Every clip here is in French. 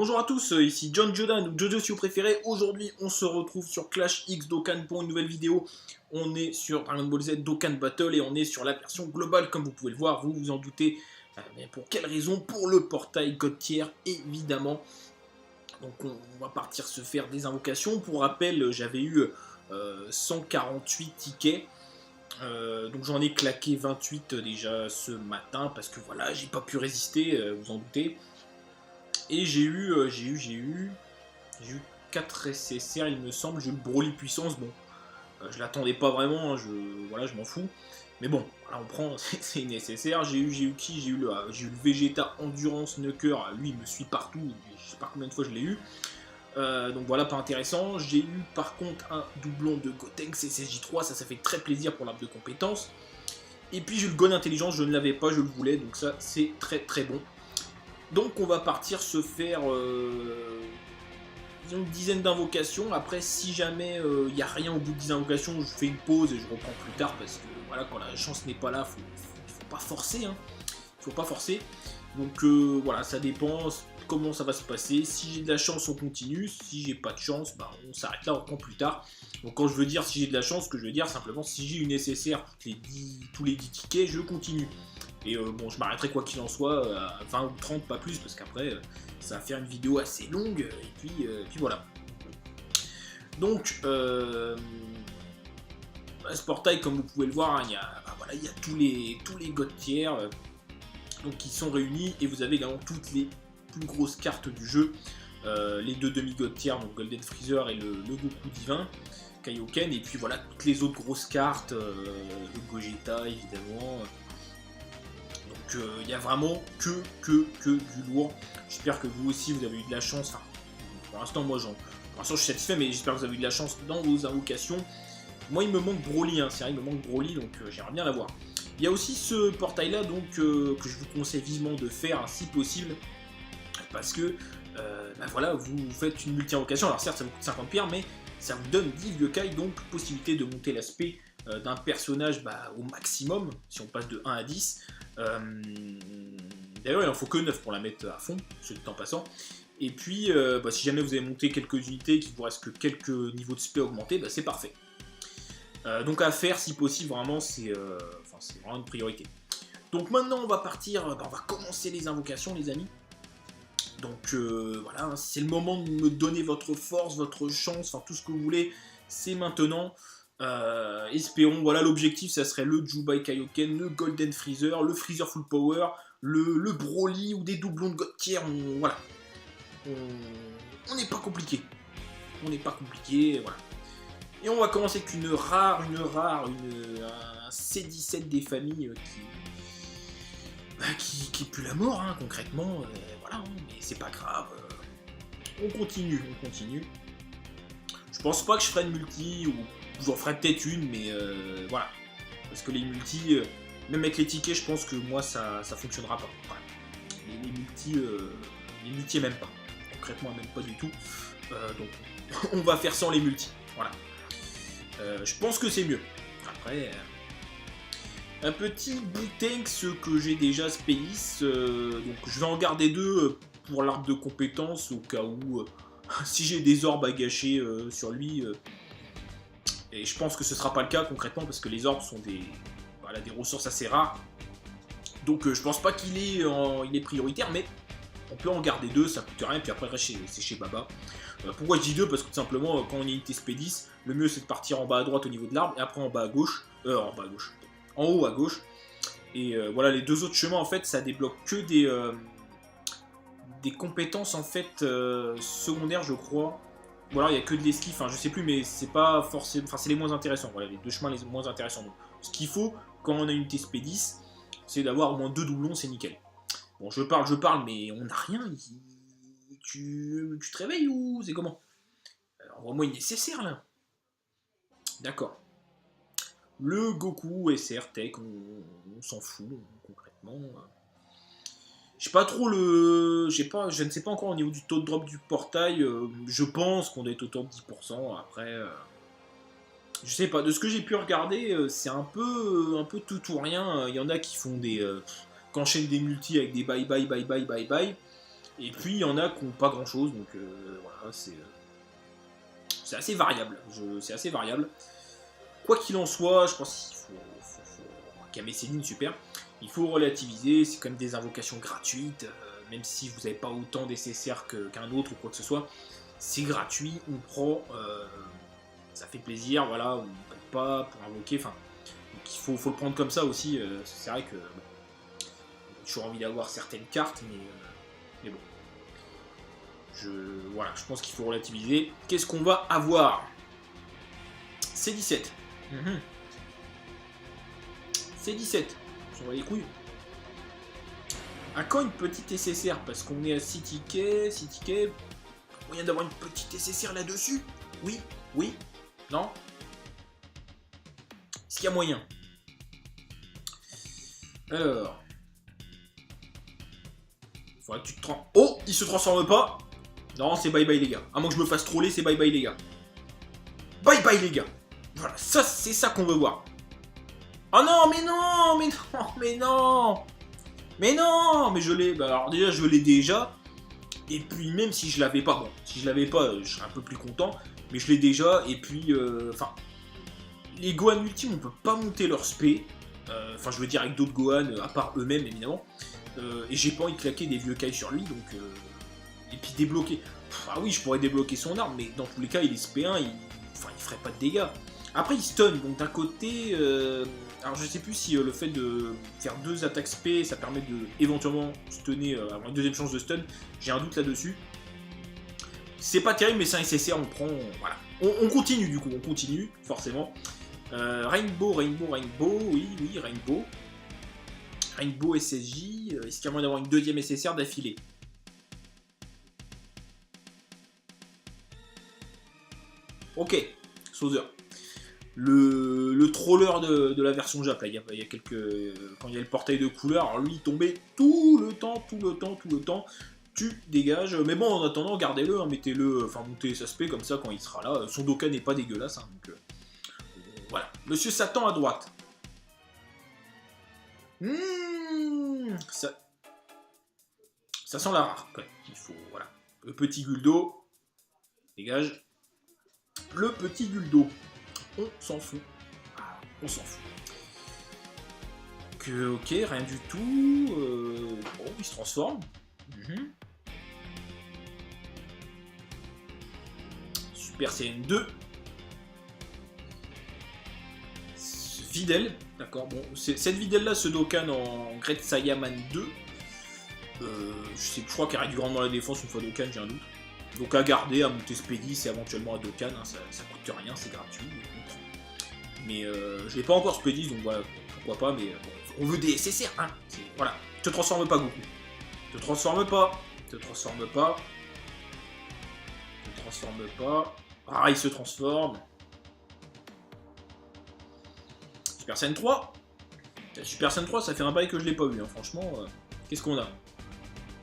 Bonjour à tous, ici John Jordan ou Jojo si vous préférez. Aujourd'hui, on se retrouve sur Clash X Dokkan pour une nouvelle vidéo. On est sur Dragon Ball Z Dokkan Battle et on est sur la version globale, comme vous pouvez le voir, vous vous en doutez. Mais pour quelle raison? Pour le portail God Tier, évidemment. Donc on va partir se faire des invocations. Pour rappel, j'avais eu 148 tickets. Donc j'en ai claqué 28 déjà ce matin parce que voilà, j'ai pas pu résister, vous en doutez. Et j'ai eu 4 SSR il me semble, j'ai eu le Broly puissance, bon, je l'attendais pas vraiment, hein, je m'en fous. Mais bon, voilà, on prend, c'est une SSR, j'ai eu qui? J'ai eu le Vegeta Endurance Knucker, lui il me suit partout, je sais pas combien de fois je l'ai eu. Donc voilà, pas intéressant. J'ai eu par contre un doublon de Gotenks CSJ3, ça fait très plaisir pour l'arbre de compétences. Et puis j'ai eu le Gon Intelligence, je ne l'avais pas, je le voulais, donc ça c'est très très bon. Donc on va partir se faire une dizaine d'invocations. Après si jamais il n'y a rien au bout de 10 invocations, je fais une pause et je reprends plus tard parce que voilà, quand la chance n'est pas là, faut pas forcer, hein. Faut pas forcer. Donc voilà, ça dépend comment ça va se passer. Si j'ai de la chance, on continue. Si j'ai pas de chance, bah, on s'arrête là, on reprend plus tard. Donc quand je veux dire si j'ai de la chance, ce que je veux dire simplement, si j'ai une SSR tous les 10 tickets, je continue. Et bon, je m'arrêterai quoi qu'il en soit à 20 ou 30, pas plus, parce qu'après, ça va faire une vidéo assez longue, et puis voilà. Donc, ce portail, comme vous pouvez le voir, hein, il y a tous les God Tier donc, qui sont réunis, et vous avez également toutes les plus grosses cartes du jeu, les deux demi-God Tier, donc Golden Freezer et le Goku Divin, Kaioken, et puis voilà, toutes les autres grosses cartes, le Gogeta évidemment. Donc il n'y a vraiment que du lourd. J'espère que vous aussi vous avez eu de la chance. Enfin, pour l'instant moi je suis satisfait, mais j'espère que vous avez eu de la chance dans vos invocations. Moi il me manque Broly, hein, c'est vrai, il me manque Broly, donc j'aimerais bien l'avoir. Il y a aussi ce portail là donc que je vous conseille vivement de faire, hein, si possible, parce que bah voilà, vous faites une multi-invocation. Alors certes ça vous coûte 50 pierres, mais ça vous donne 10 Yokai, donc possibilité de monter l'aspect d'un personnage au maximum, si on passe de 1 à 10. D'ailleurs il en faut que 9 pour la mettre à fond, ce temps passant. Et puis si jamais vous avez monté quelques unités, qu'il vous reste que quelques niveaux de spé augmentés, c'est parfait. Donc à faire si possible, vraiment c'est vraiment une priorité. Donc maintenant on va partir, on va commencer les invocations les amis. Donc voilà, c'est le moment de me donner votre force, votre chance, enfin tout ce que vous voulez, c'est maintenant. Espérons, voilà, l'objectif ça serait le Jubai Kaioken, le Golden Freezer, le Freezer Full Power, le Broly ou des doublons de God Tier, voilà. On n'est pas compliqué. On n'est pas compliqué, voilà. Et on va commencer avec un C17 des familles qui pue la mort, hein, concrètement, voilà, hein, mais c'est pas grave. On continue. Je pense pas que je ferai une multi, ou j'en ferai peut-être une, mais voilà. Parce que les multis, même avec les tickets, je pense que moi ça fonctionnera pas. Voilà. Les multis même pas. Concrètement, même pas du tout. Donc on va faire sans les multis. Voilà. Je pense que c'est mieux. Après, un petit Boutenx que j'ai déjà Spélis. Donc je vais en garder deux pour l'arbre de compétences au cas où si j'ai des orbes à gâcher sur lui. Et je pense que ce sera pas le cas concrètement parce que les orbes sont des ressources assez rares. Donc je pense pas qu'il est prioritaire, mais on peut en garder deux, ça coûte rien, puis après c'est chez Baba. Pourquoi je dis deux? Parce que tout simplement quand on est unité SP10, le mieux c'est de partir en bas à droite au niveau de l'arbre, et après en bas à gauche, en haut à gauche. Et voilà, les deux autres chemins en fait ça débloque que des compétences en fait secondaires je crois. Ou alors il n'y a que de l'esquive, enfin je sais plus, mais c'est pas forcément. Enfin c'est les moins intéressants, voilà, les deux chemins les moins intéressants. Donc, ce qu'il faut quand on a une TSP10, c'est d'avoir au moins deux doublons, c'est nickel. Bon, je parle, mais on n'a rien. Tu te réveilles ou c'est comment? Envoie-moi une nécessaire là. D'accord. Le Goku SR Tech, on s'en fout concrètement. Je sais pas trop je ne sais pas encore au niveau du taux de drop du portail. Je pense qu'on doit être autour de 10%. Après, je sais pas. De ce que j'ai pu regarder, c'est un peu tout ou rien. Il y en a qui font qui enchaînent des multis avec des bye bye. Et puis il y en a qui n'ont pas grand chose, donc voilà, c'est assez variable. C'est assez variable. Quoi qu'il en soit, je pense qu'il faut Kame Sennin, super. Il faut relativiser, c'est quand même des invocations gratuites, même si vous n'avez pas autant d'SSR qu'un autre ou quoi que ce soit. C'est gratuit, on prend, ça fait plaisir, voilà, on ne paye pas pour invoquer, enfin, donc il faut le prendre comme ça aussi. C'est vrai que j'ai toujours envie d'avoir certaines cartes, mais bon. Voilà, je pense qu'il faut relativiser. Qu'est-ce qu'on va avoir? C17. C17. On va les couilles. À quand une petite SSR? Parce qu'on est à 6 tickets. 6 tickets. Moyen d'avoir une petite SSR là-dessus? Oui. Oui. Non. Est-ce qu'il y a moyen? Alors. Faudrait que tu te transformes. Oh, il se transforme pas. Non, c'est bye bye les gars. À moins que je me fasse troller, c'est bye bye les gars. Bye bye les gars. Voilà, ça c'est ça qu'on veut voir. Oh non, mais non, mais non, mais non. Mais non, mais je l'ai. Bah alors déjà, je l'ai déjà. Et puis même si je l'avais pas, bon, si je l'avais pas, je serais un peu plus content. Mais je l'ai déjà. Et puis, enfin, les Gohan ultimes, on peut pas monter leur spé. Enfin, je veux dire avec d'autres Gohan, à part eux-mêmes évidemment. Et j'ai pas envie de claquer des vieux Kai sur lui, donc. Et puis débloquer. Ah oui, je pourrais débloquer son arme, mais dans tous les cas, il est SP1, enfin, il ferait pas de dégâts. Après, il stun, donc d'un côté. Alors, je sais plus si le fait de faire 2 attaques SP, ça permet de éventuellement stunner, avoir une deuxième chance de stun. J'ai un doute là-dessus. C'est pas terrible, mais c'est un SSR, on prend. Voilà. On continue du coup, on continue, forcément. Rainbow, oui, Rainbow. Rainbow SSJ, est-ce qu'il y a moyen d'avoir une deuxième SSR d'affilée? Ok, Sauzer. Le troller de la version Jap, là, il y a quelques. Quand il y a le portail de couleur, alors lui il tombait tout le temps. Tu dégages. Mais bon, en attendant, gardez-le, hein, mettez-le, enfin montez sa spé comme ça quand il sera là. Son Dokkan n'est pas dégueulasse, hein, donc voilà. Monsieur Satan à droite. Ça sent la rare, quand même. Il faut, voilà. Le petit Guldo. Dégage. Le petit Guldo. On s'en fout. On s'en fout. Ok, rien du tout. Bon, il se transforme. Super Saiyan 2. Videl. D'accord, bon. Cette Videl-là, ce Dokkan en Great Saiyaman 2. Je crois qu'elle réduit grandement la défense une fois Dokkan, j'ai un doute. Donc à garder, à monter Spédis et éventuellement à Dokkan, hein, ça coûte rien, c'est gratuit. Mais je l'ai pas encore Spédis, donc voilà, pourquoi pas, mais on veut des SSR, hein. Voilà, te transforme pas Goku. Te transforme pas. Ah, il se transforme. Super Saiyan 3. Super Saiyan 3, ça fait un bail que je l'ai pas vu, hein. Franchement. Qu'est-ce qu'on a?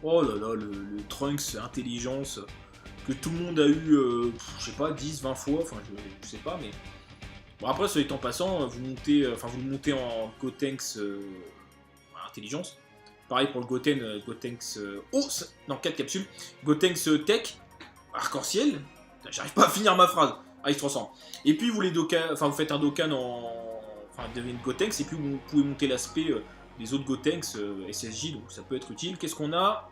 Oh là là, le Trunks intelligence que tout le monde a eu, je sais pas, 10, 20 fois, enfin je sais pas, mais... Bon après, ce étant passant, vous le montez en Gotenks intelligence. Pareil pour le Gotenks... oh, non, 4 capsules. Gotenks Tech, arc-en-ciel. J'arrive pas à finir ma phrase. Ah, il se transforme. Et puis vous faites un Dokkan en... Enfin, devenez Gotenks, et puis vous pouvez monter l'aspect des autres Gotenks SSJ, donc ça peut être utile. Qu'est-ce qu'on a?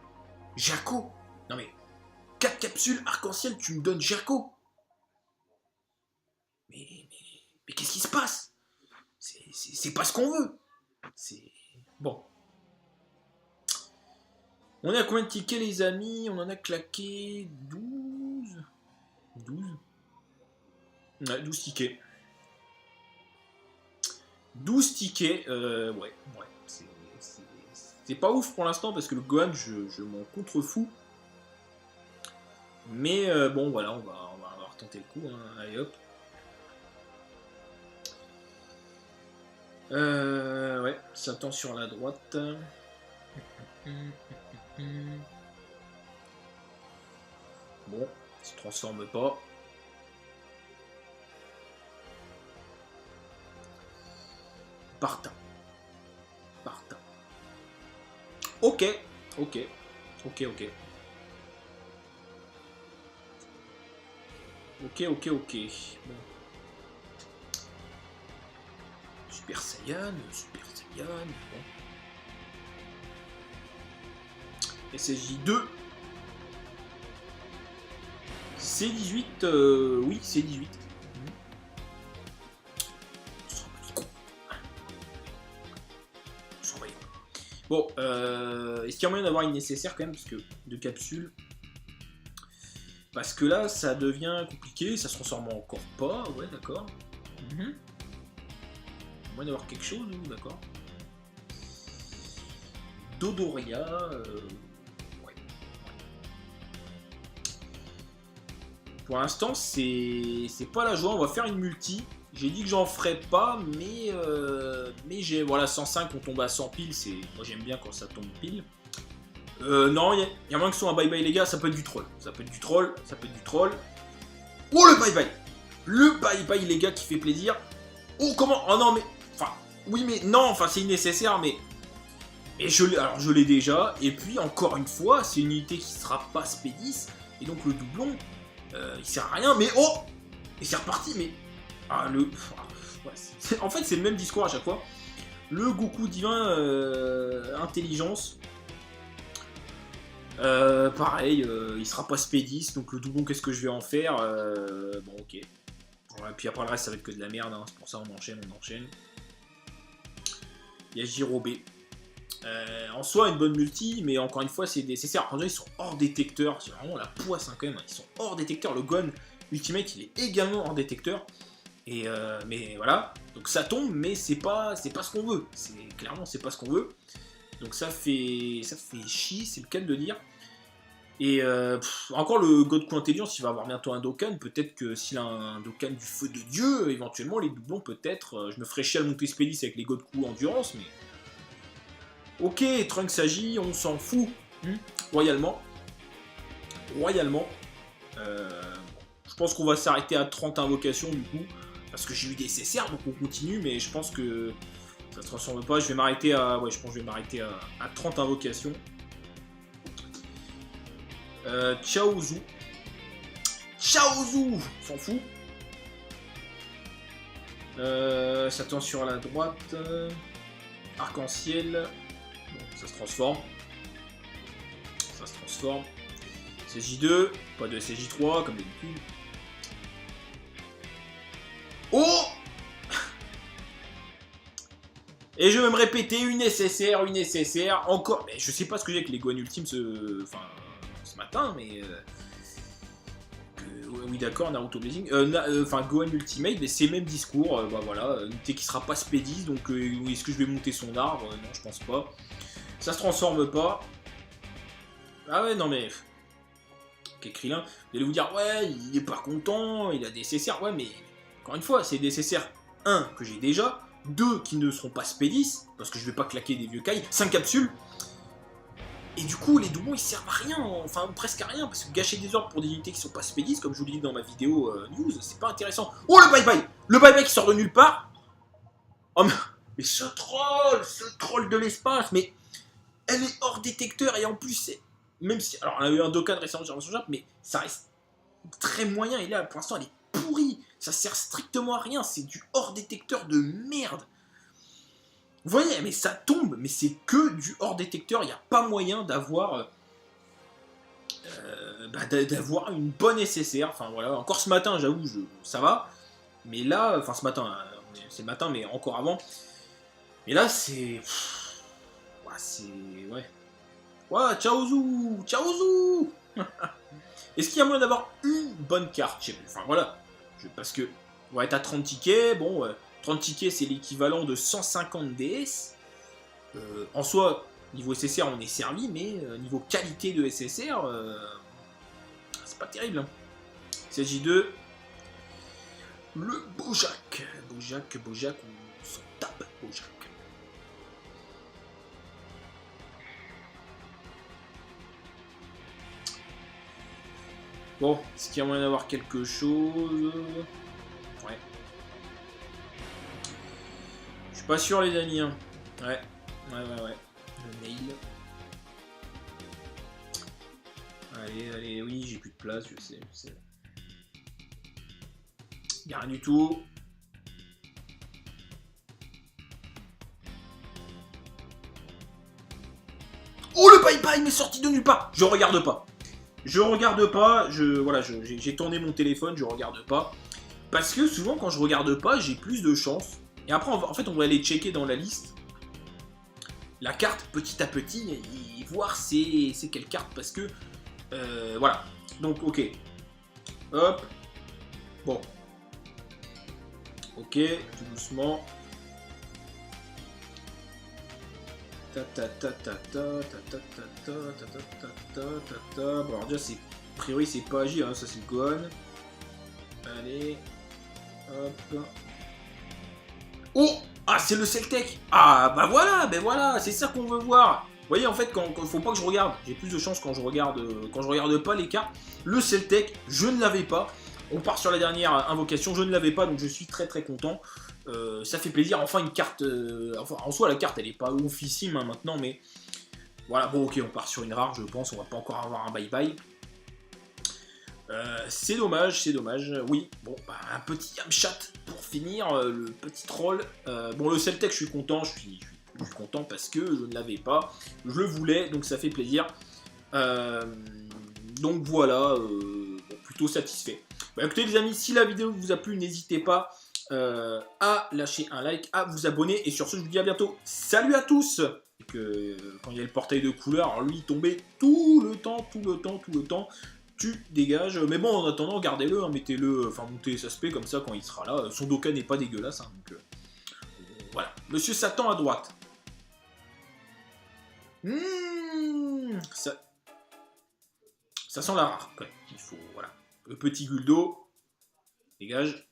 Jaco. Non mais, 4 capsules arc-en-ciel, tu me donnes Jaco. Mais qu'est-ce qui se passe? C'est pas ce qu'on veut. C'est... Bon. On est à combien de tickets les amis? On en a claqué 12. 12. Ouais, 12 tickets. 12 tickets, ouais. C'est pas ouf pour l'instant parce que le Gohan, je m'en contrefous. Mais bon, voilà, on va retenter le coup, hein. Allez hop. Ouais, Satan sur la droite. Bon, il se transforme pas. Partant. Ok. Ok, ok, ok. Bon. Super Saiyan, Super Saiyan. Bon. SSJ2. C18, oui, C18. Bon, est-ce qu'il y a moyen d'avoir une nécessaire quand même, parce que de capsules. Parce que là, ça devient compliqué, ça se transforme encore pas, ouais, d'accord. Moyen d'avoir quelque chose, d'accord. Dodoria, ouais. Pour l'instant, c'est pas la joie, on va faire une multi. J'ai dit que j'en ferais pas, mais j'ai, voilà, 105, on tombe à 100 piles, moi j'aime bien quand ça tombe pile. Non, il y a moins que ce soit un bye-bye les gars, ça peut être du troll. Ça peut être du troll, ça peut être du troll. Oh le bye-bye. Le bye-bye les gars qui fait plaisir. Oh comment. Oh non mais. Enfin, oui mais non, enfin c'est nécessaire mais. Et je l'ai déjà. Et puis encore une fois, c'est une unité qui sera pas Spédis. Et donc le doublon, il sert à rien, mais oh. Et c'est reparti, mais. Ah le. Ouais, en fait c'est le même discours à chaque fois. Le Goku divin intelligence. Pareil, il sera pas Spédis, donc le doublon, qu'est-ce que je vais en faire bon, ok. Ouais, puis après le reste, ça va être que de la merde, hein. C'est pour ça on enchaîne, on enchaîne. Il y a Jirobé. En soi, une bonne multi, mais encore une fois, c'est nécessaire. Après, ils sont hors détecteur, c'est vraiment la poisse, hein, quand même. Ils sont hors détecteur. Le Gon Ultimate, il est également hors détecteur. Et mais voilà, donc ça tombe, mais c'est pas ce qu'on veut. Clairement, c'est pas ce qu'on veut. Donc ça fait chier, c'est le cas de le dire. Et encore le Goku Intelligence, il va avoir bientôt un Dokkan. Peut-être que s'il a un Dokkan du feu de Dieu, éventuellement les doublons, peut-être. Je me ferais chier à monter Spédis avec les Goku Endurance, mais. Ok, Trunks s'agit, on s'en fout. Royalement. Royalement. Je pense qu'on va s'arrêter à 30 invocations du coup. Parce que j'ai eu des CCR, donc on continue, mais je pense que. Ça se transforme pas, je vais m'arrêter à. Ouais, je pense que je vais m'arrêter à 30 invocations. Chaozu. Chaozu, s'en fout. Ça tend sur la droite. Arc-en-ciel. Bon, ça se transforme. Ça se transforme. SJ2, pas de SJ3 comme d'habitude. Oh! Et je vais me répéter, une SSR, encore. Mais je sais pas ce que j'ai avec les Gohan Ultimes ce matin, mais. Oui, d'accord, Naruto Blazing. Gohan Ultimate, mais c'est le même discours. Bah voilà, une unité qui sera pas Spédis, donc est-ce que je vais monter son arbre? Non, je pense pas. Ça se transforme pas. Ah ouais, non mais. Ok, Krillin, vous allez vous dire, ouais, il est pas content, il a des SSR. Ouais, mais encore une fois, c'est des SSR 1 que j'ai déjà. 2 qui ne seront pas Spédis, parce que je vais pas claquer des vieux Kai, 5 capsules, et du coup les doublons ils servent à rien, enfin presque à rien, parce que gâcher des ordres pour des unités qui sont pas Spédis, comme je vous l'ai dit dans ma vidéo news, c'est pas intéressant. Oh le bye-bye! Le bye-bye qui sort de nulle part. Oh mais ce troll de l'espace, mais elle est hors détecteur, et en plus, même si, alors on a eu un Dokkan récemment sur Génération Jap, mais ça reste très moyen, et là pour l'instant elle est pourrie. Ça sert strictement à rien, c'est du hors détecteur de merde. Vous voyez, mais ça tombe, mais c'est que du hors détecteur, il n'y a pas moyen d'avoir d'avoir une bonne SSR. Enfin voilà, encore ce matin, j'avoue, ça va. Mais là, enfin ce matin, c'est le matin, mais encore avant. Mais là, c'est. Ouais. Ouais, Chaozu! Chaozu! Est-ce qu'il y a moyen d'avoir une bonne carte? Enfin voilà. Parce que, ouais, t'as 30 tickets, bon, 30 tickets c'est l'équivalent de 150 DS. En soi, niveau SSR on est servi, mais niveau qualité de SSR, c'est pas terrible. Hein. SJ2, le Bojack. Bojack, on s'en tape, Bojack. Bon, est-ce qu'il y a moyen d'avoir quelque chose? Ouais. Je suis pas sûr les amis. Hein. Ouais. Le mail. Allez, oui, j'ai plus de place, je sais. Il n'y a rien du tout. Oh, le bye-bye m'est sorti de nulle part. Je regarde pas. Je regarde pas. Voilà, j'ai tourné mon téléphone, je regarde pas. Parce que souvent, quand je regarde pas, j'ai plus de chance. Et après, en fait, on va aller checker dans la liste la carte petit à petit et voir c'est quelle carte. Parce que, voilà. Donc, ok. Hop. Bon. Ok, tout doucement. Bon, alors déjà, c'est a priori, c'est pas agi, hein, ça c'est Gohan. Allez. Hop. Oh! Ah, c'est le Celtec! Ah, bah voilà, ben voilà, c'est ça qu'on veut voir. Vous voyez, en fait, quand faut pas que je regarde, j'ai plus de chance quand je regarde pas les cartes. Le Celtec, je ne l'avais pas. On part sur la dernière invocation, je ne l'avais pas, donc je suis très très content. Ça fait plaisir, enfin une carte... enfin, en soi, la carte, elle est pas oufissime hein, maintenant, mais... Voilà, bon, ok, on part sur une rare, je pense, on va pas encore avoir un bye-bye. C'est dommage, c'est dommage. Oui, bon, bah, un petit Yamchat pour finir, le petit troll. Bon, le Celtec, je suis content, je suis content parce que je ne l'avais pas. Je le voulais, donc ça fait plaisir. Donc voilà, bon, plutôt satisfait. Bah, écoutez les amis, si la vidéo vous a plu, n'hésitez pas à lâcher un like, à vous abonner. Et sur ce, je vous dis à bientôt. Salut à tous! Quand il y a le portail de couleur, alors lui, il tombait tout le temps. Tu dégages. Mais bon, en attendant, gardez-le, hein, mettez-le, enfin montez sa spé comme ça quand il sera là. Son Dokkan n'est pas dégueulasse, hein, donc voilà. Monsieur Satan à droite. Ça sent la rare, quand même. Il faut, voilà. Le petit Guldo. Dégage.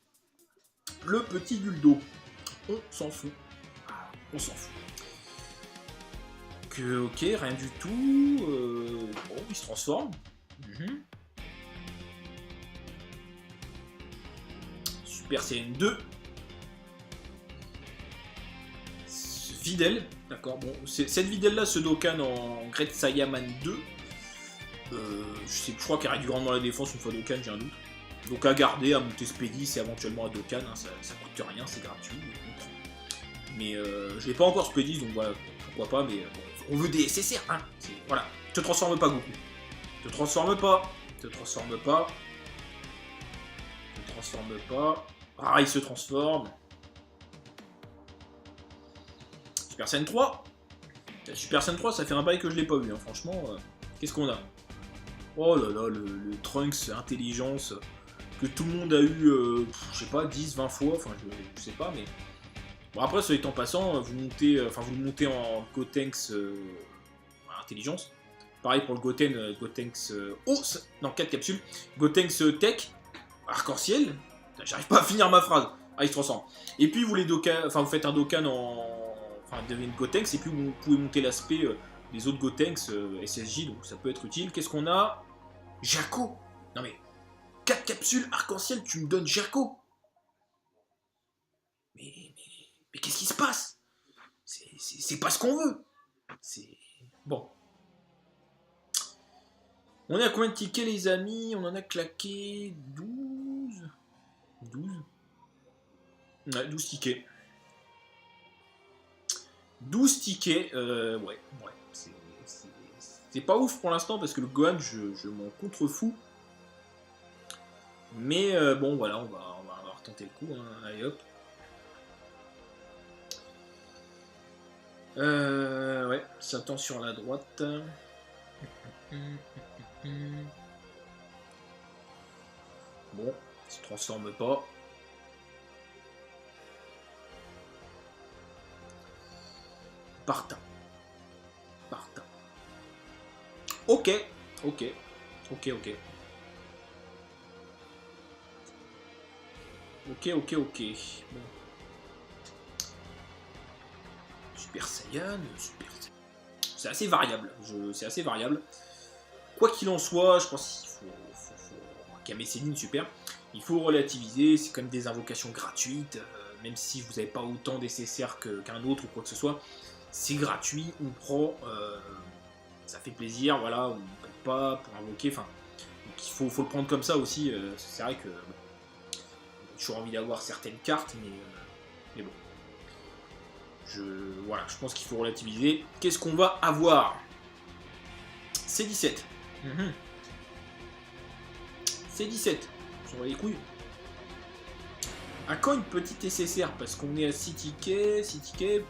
Le petit Guldo. On s'en fout. On s'en fout. Ok, rien du tout. Bon, il se transforme. Super Saiyan 2. Videl, d'accord. Bon, cette Videl là, ce Dokkan en Great Saiyaman 2. Je crois qu'elle réduit grandement la défense une fois Dokkan, j'ai un doute. Donc à garder, à monter Spédis et éventuellement à Dokkan, hein, ça coûte rien, c'est gratuit. Mais je l'ai pas encore Spédis, donc voilà, pourquoi pas, mais on veut des SSR, hein. Voilà, te transforme pas Goku. Te transforme pas. Ah, il se transforme. Super Saiyan 3. Super Saiyan 3, ça fait un bail que je l'ai pas vu, hein. Franchement. Qu'est-ce qu'on a? Oh là là, le Trunks intelligence que tout le monde a eu, je sais pas, 10, 20 fois, enfin je sais pas, mais... Bon après, soit étant passant, vous le montez en Gotenks intelligence. Pareil pour le Gotenks non, 4 capsules. Gotenks Tech, arc-en-ciel. J'arrive pas à finir ma phrase. Ah, il se transforme. Et puis vous faites un Dokkan enfin, devient Gotenks, et puis vous pouvez monter l'aspect des autres Gotenks SSJ, donc ça peut être utile. Qu'est-ce qu'on a? Jaco. Non mais, 4 capsules arc-en-ciel, tu me donnes Jaco. Mais qu'est-ce qui se passe? C'est pas ce qu'on veut. C'est... Bon. On est à combien de tickets les amis? On en a claqué 12. 12? Ouais, 12 tickets. 12 tickets, ouais. C'est pas ouf pour l'instant parce que le Gohan, je m'en contrefous. Mais bon, voilà, on va retenter le coup. Hein. Allez hop. Ouais, Satan sur la droite. Bon, il se transforme pas. Partant. Ok. Bon. Ok. Bon. Super Saiyan. C'est assez variable. Quoi qu'il en soit, je pense qu'il faut Kame Sennin, super. Il faut relativiser, c'est quand même des invocations gratuites, même si vous n'avez pas autant d'SSR qu'un autre ou quoi que ce soit. C'est gratuit, on prend, ça fait plaisir, voilà, on ne paye pas pour invoquer, enfin, donc il faut le prendre comme ça aussi, c'est vrai que toujours envie d'avoir certaines cartes, mais bon. Voilà, je pense qu'il faut relativiser. Qu'est-ce qu'on va avoir? C17. C17. On va les couilles. À quand une petite SSR? Parce qu'on est à 6 tickets. 6 tickets.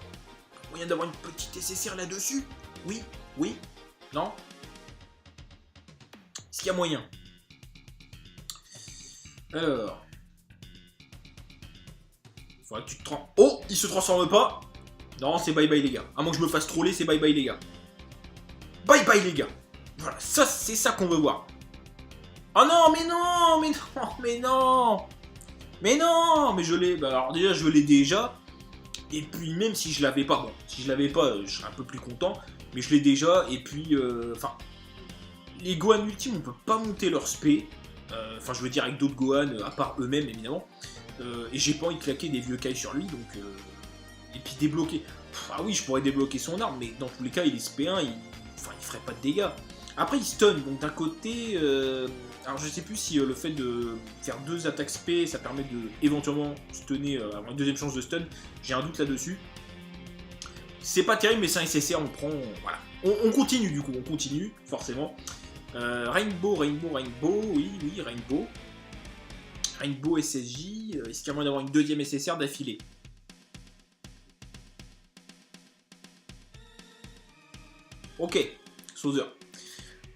Moyen d'avoir une petite SSR là-dessus? Oui. Oui. Non. Est-ce qu'il y a moyen? Alors. Faudrait que tu te transformes. Oh, il se transforme pas. Non, c'est bye bye les gars. À moins que je me fasse troller, c'est bye bye les gars. Bye bye les gars. Voilà, ça c'est ça qu'on veut voir. Oh non, mais non, mais non, mais non. Mais non, mais je l'ai. Bah alors déjà, je l'ai déjà. Et puis même si je l'avais pas, bon, si je l'avais pas, je serais un peu plus content. Mais je l'ai déjà. Et puis, enfin, les Gohan ultimes, on peut pas monter leur spé. Enfin, je veux dire avec d'autres Gohan, à part eux-mêmes évidemment. Et j'ai pas envie de claquer des vieux Kai sur lui, donc. Et puis débloquer. Ah oui, je pourrais débloquer son arme, mais dans tous les cas, il est SP1, il ferait pas de dégâts. Après, il stun, donc d'un côté. Alors je sais plus si le fait de faire 2 attaques SP, ça permet de éventuellement stunner, avoir une deuxième chance de stun. J'ai un doute là-dessus. C'est pas terrible, mais c'est un SSR, on prend. Voilà. On continue du coup, on continue, forcément. Rainbow, oui, Rainbow. Rainbow SSJ, est-ce qu'il y a moyen d'avoir une deuxième SSR d'affilée? Ok, Sauzer.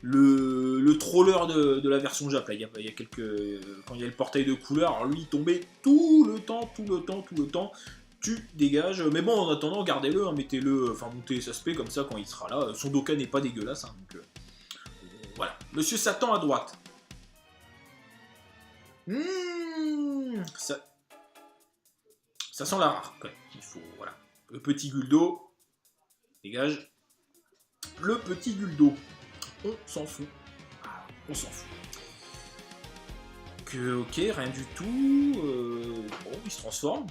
Le troller de la version Jap, là, il y a quelques. Quand il y a le portail de couleur, alors lui il tombait tout le temps. Tu dégages. Mais bon, en attendant, gardez-le, hein, mettez-le, enfin montez sa spé comme ça quand il sera là. Son Dokkan n'est pas dégueulasse, hein, donc voilà. Monsieur Satan à droite. Ça sent la rare, quand même. Il faut, voilà. Le petit Guldo. Dégage. Le petit Guldo. On s'en fout. On s'en fout. Ok, rien du tout. Bon, il se transforme.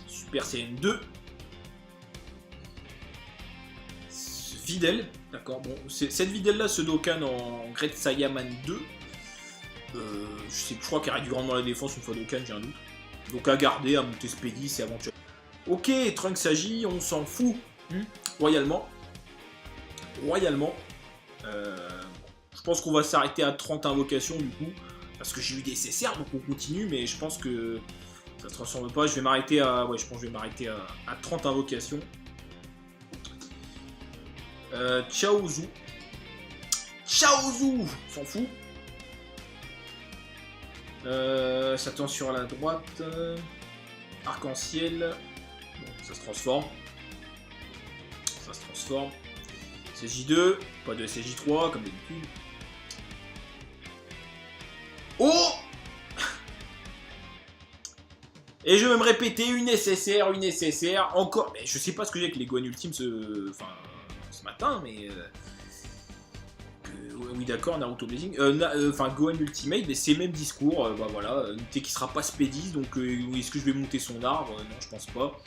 Super Saiyan 2. Videl. D'accord, bon. Cette Videl-là, ce Dokkan en Great Saiyaman 2. Je crois qu'il aurait dû rendre dans la défense une fois Dokkan, j'ai un doute. Donc à garder, à monter Speedy, c'est aventure. Ok, Trunks s'agit, on s'en fout. Royalement. Je pense qu'on va s'arrêter à 30 invocations du coup. Parce que j'ai eu des SSR, donc on continue, mais je pense que ça se transforme pas. Je vais m'arrêter à. Ouais, je pense que je vais m'arrêter à 30 invocations. Chaozu. Chaozu, s'en fout. Satan sur la droite. Arc-en-ciel. Bon, ça se transforme. SJ2, pas de SJ3 comme d'habitude. Oh! Et je vais me répéter, une SSR, encore. Mais je sais pas ce que j'ai avec les Gohan Ultimes ce matin, mais. Oui, d'accord, Naruto Blazing. Gohan Ultimate, mais c'est le même discours. Bah voilà, unité qui sera pas Speedy, donc est-ce que je vais monter son arbre? Non, je pense pas.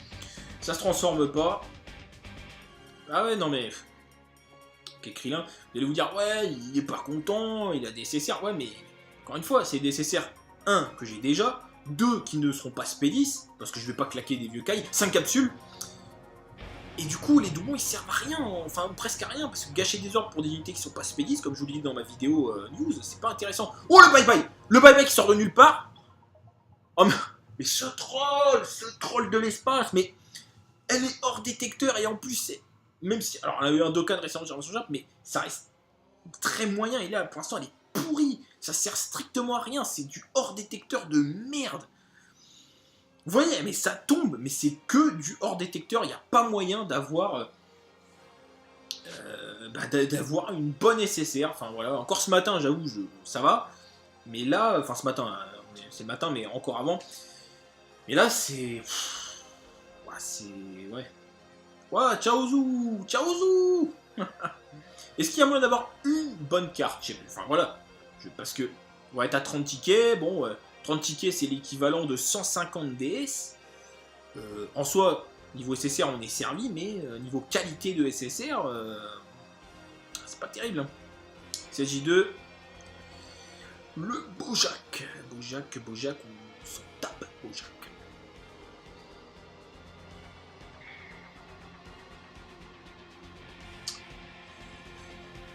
Ça se transforme pas. Ah ouais, non mais. Ok, Krillin, vous allez vous dire, ouais, il est pas content, il a des SSR. Ouais, mais encore une fois, c'est des SSR 1 que j'ai déjà, 2 qui ne seront pas Speedis, parce que je vais pas claquer des vieux Kai, 5 capsules. Et du coup, les doublons ils servent à rien, enfin presque à rien, parce que gâcher des ordres pour des unités qui sont pas Speedis, comme je vous l'ai dit dans ma vidéo news, c'est pas intéressant. Oh le bye-bye! Le bye-bye qui sort de nulle part! Oh mais ce troll de l'espace, mais elle est hors détecteur et en plus c'est. Même si. Alors, on a eu un Dokkan récemment sur Jap, mais ça reste très moyen. Et là, pour l'instant, elle est pourrie. Ça sert strictement à rien. C'est du hors détecteur de merde. Vous voyez, mais ça tombe. Mais c'est que du hors détecteur. Il n'y a pas moyen d'avoir. D'avoir une bonne SSR. Enfin, voilà. Encore ce matin, j'avoue, ça va. Mais là. Enfin, ce matin. C'est le matin, mais encore avant. Mais là, c'est. Ouais, c'est. Ouais. Ouais, Chaozu! Est-ce qu'il y a moyen d'avoir une bonne carte? Enfin voilà, parce que on va être à 30 tickets, bon, 30 tickets c'est l'équivalent de 150 DS. En soi, niveau SSR on est servi, mais niveau qualité de SSR, c'est pas terrible. Hein. CJ2, le Bojack. Bojack, on s'en tape, Bojack.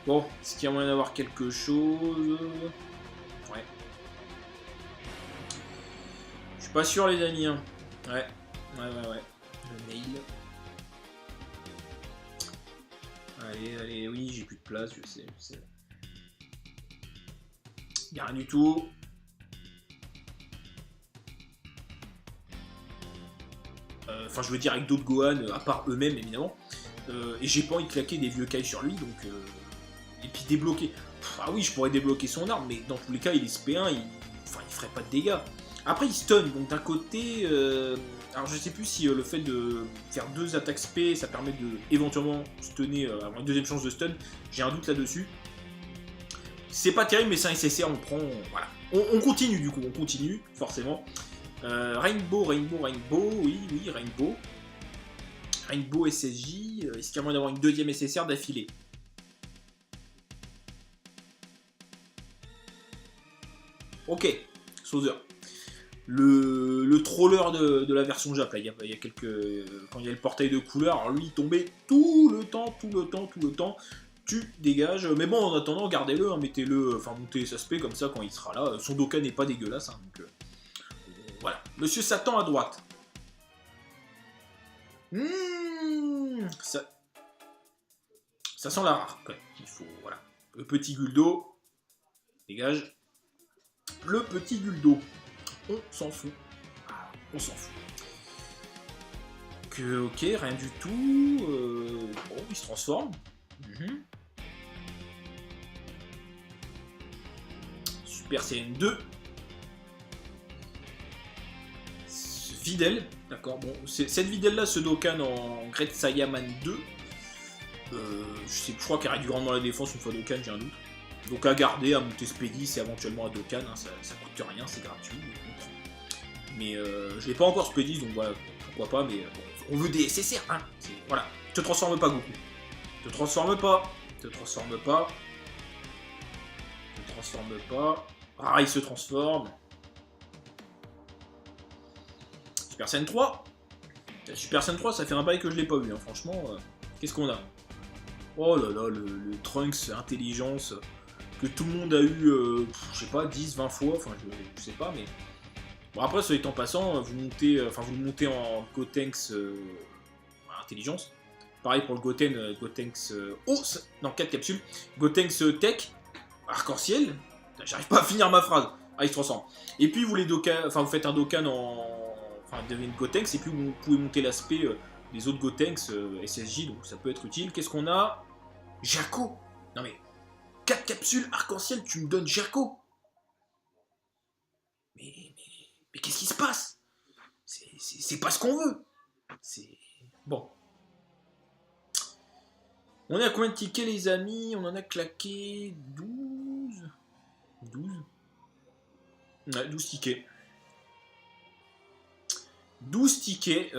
Bon, est-ce qu'il y a moyen d'avoir quelque chose? Ouais. Je suis pas sûr, les amis. Hein. Ouais. Le mail. Allez, oui, j'ai plus de place, je sais. Y'a rien du tout. Enfin, je veux dire avec d'autres Gohan, à part eux-mêmes, évidemment. Et j'ai pas envie de claquer des vieux Kai sur lui, donc... Et puis débloquer. Ah oui, je pourrais débloquer son arme, mais dans tous les cas, il est SP1, il ferait pas de dégâts. Après, il stun, donc d'un côté... Alors, je sais plus si le fait de faire 2 attaques SP, ça permet de éventuellement stunner, avoir une deuxième chance de stun. J'ai un doute là-dessus. C'est pas terrible, mais c'est un SSR, on prend... Voilà. On continue, du coup, on continue, forcément. Rainbow, oui, Rainbow. Rainbow SSJ, est-ce qu'il y a moyen d'avoir une deuxième SSR d'affilée? Ok, Sauzer. Le troller de la version Jap, là, il y a quelques... Quand il y a le portail de couleur, alors lui il tombait tout le temps. Tu dégages, mais bon, en attendant, gardez-le, hein, mettez-le, enfin montez sa spé comme ça quand il sera là. Son Dokkan n'est pas dégueulasse, hein, donc voilà. Monsieur Satan à droite. Ça sent la rare, quand même. Il faut, voilà. Le petit Guldo, dégage. Le petit Guldo. On s'en fout. On s'en fout. Ok, rien du tout. Bon, il se transforme. Super Saiyan 2. Videl, d'accord. Bon, cette Videl là, ce Dokkan en Great Saiyaman 2. Je crois qu'elle réduit grandement la défense une fois Dokkan, j'ai un doute. Donc à garder, à monter Spedis et éventuellement à Dokkan, hein, ça coûte rien, c'est gratuit. Mais je l'ai pas encore Spedis, donc voilà, pourquoi pas, mais bon, on veut des SSR, hein. Voilà, te transforme pas Goku. Te transforme pas. Ah, il se transforme. Super Saiyan 3. Super Saiyan 3, ça fait un bail que je l'ai pas vu, hein. Franchement. Qu'est-ce qu'on a? Oh là là, le Trunks intelligence que tout le monde a eu, je sais pas, 10, 20 fois, enfin je sais pas, mais... Bon après, soit étant passant, vous le montez en Gotenks intelligence. Pareil pour le Gotenks non, 4 capsules. Gotenks Tech, arc-en-ciel. J'arrive pas à finir ma phrase. Ah, il se transforme. Et puis vous faites un Dokkan enfin, devenez Gotenks, et puis vous pouvez monter l'aspect des autres Gotenks SSJ, donc ça peut être utile. Qu'est-ce qu'on a? Jaco. Non mais, 4 capsules arc-en-ciel, tu me donnes Jaco. Mais qu'est-ce qui se passe? C'est pas ce qu'on veut. C'est... Bon. On est à combien de tickets, les amis? On en a claqué 12. 12. Ouais, 12 tickets. 12 tickets.